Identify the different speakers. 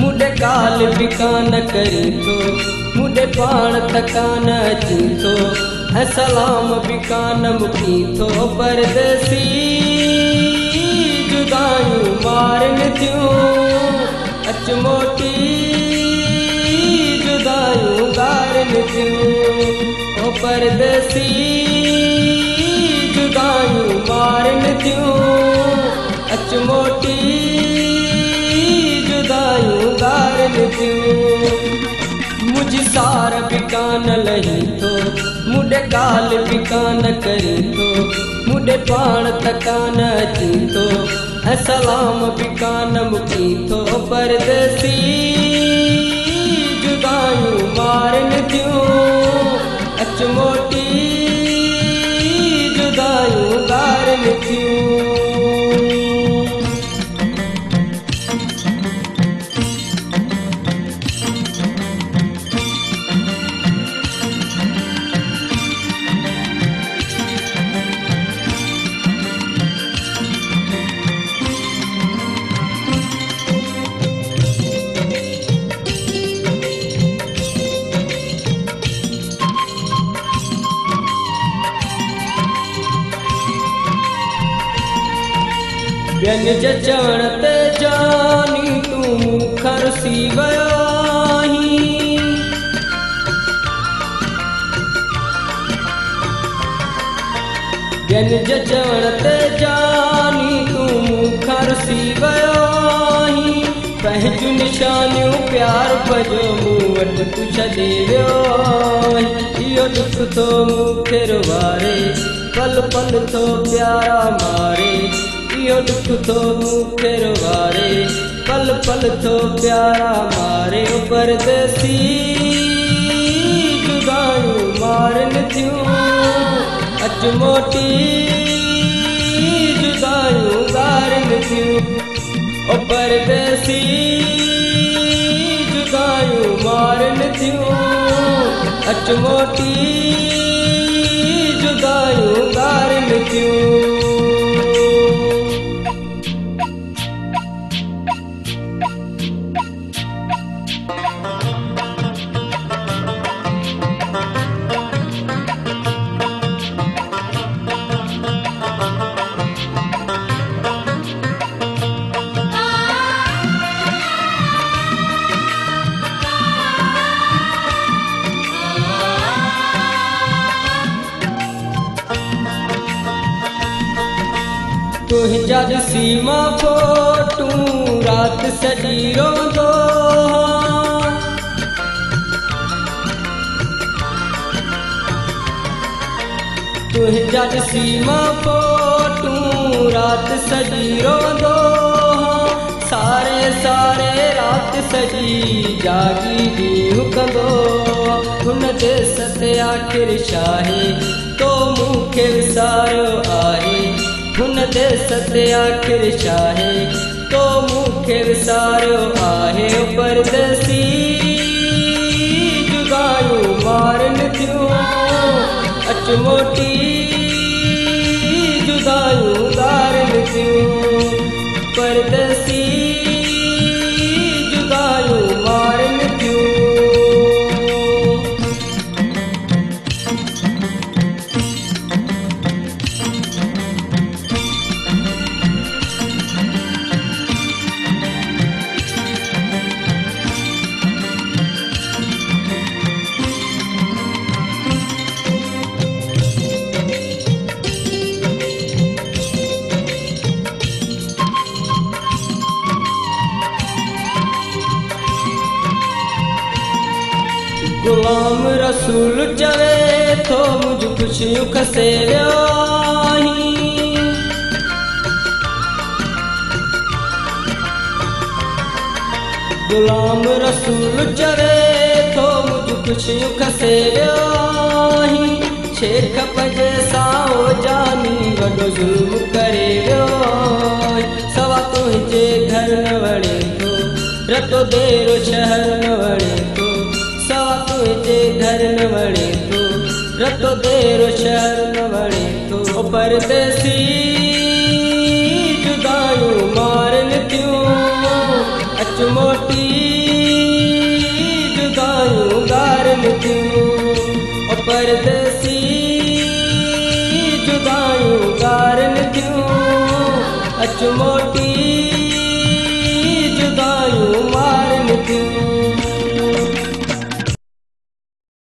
Speaker 1: मुडे काल बिकान करी तो मुडे पाण थकान अची तो है सलाम बिकान मुकी तो परदेसी जुदायूं मारन थियूं अच मोटी जुदायूं गारन थियूं ओ परदेसी जुदायूं मारन थियूं अच मोटी जुदायूं गारन थियूं मुझी सार बिकान लही तो मुडे काल बिकान करी तो मुडे पाण थकान अची तो है सलाम बिकान मुकी तो परदेसी जुदायूं मारन थियूं अच मोटी जुदायूं गारन थियूं बियन जचण ते जानी तू खरसी वयाही बियन जचण ते जानी तू खरसी वयाही पंहिंजूं निशानियूं प्यार पजो मूं वटि तू छॾे वियो इहो दुख थो मूंखे रुवारे पल पल थो प्यारा मारे इहो दुख थो मूंखे रुवारे पल पल थो प्यारा मारे ओ परदेसी जुदायूं मारन थियूं अच मोटी जुदायूं गारन थियूं ओ परदेसी जुदायूं मारन थियूं अच मोटी जुदायूं गारन थियूं तुंहिंजा ॾिसी मां फोटूं राति सॼी रोंदो तुंहिंजा ॾिसी मां फोटूं राति सॼी रोंदो सारे सारे राति सॼी जागी ॾींहुं कंदो हुन देस ते आख़िर छाहे तो मूंखे विसारियो आहे हुन देस ते आख़िर छाहे तो मूंखे विसारियो आहे परदेसी जुदायूं मारन थियूं अच मोटी जुदायूं गारन थियूं परदेसी जुदायूं मारन थियूं गुलाम रसूल चवे थो मुझ खुशियूं खसे वियो गुलाम रसूल चवे थो मुझ खुशियूं खसे वियो शेख पंहिंजे साओ जानी वॾो ज़ुल्म करे वियो सवा तुंहिंजे घर न वणे थो रतो देरो शहर न वणे थो सवा तुंहिंजे घर न वणे थो रतो देरो शहर न वणे थो परदेसी जुदायूं मारन थियूं अच मोटी गारनि थियूं ओ परदेसी जुदायूं गारनि थियूं अच मोटी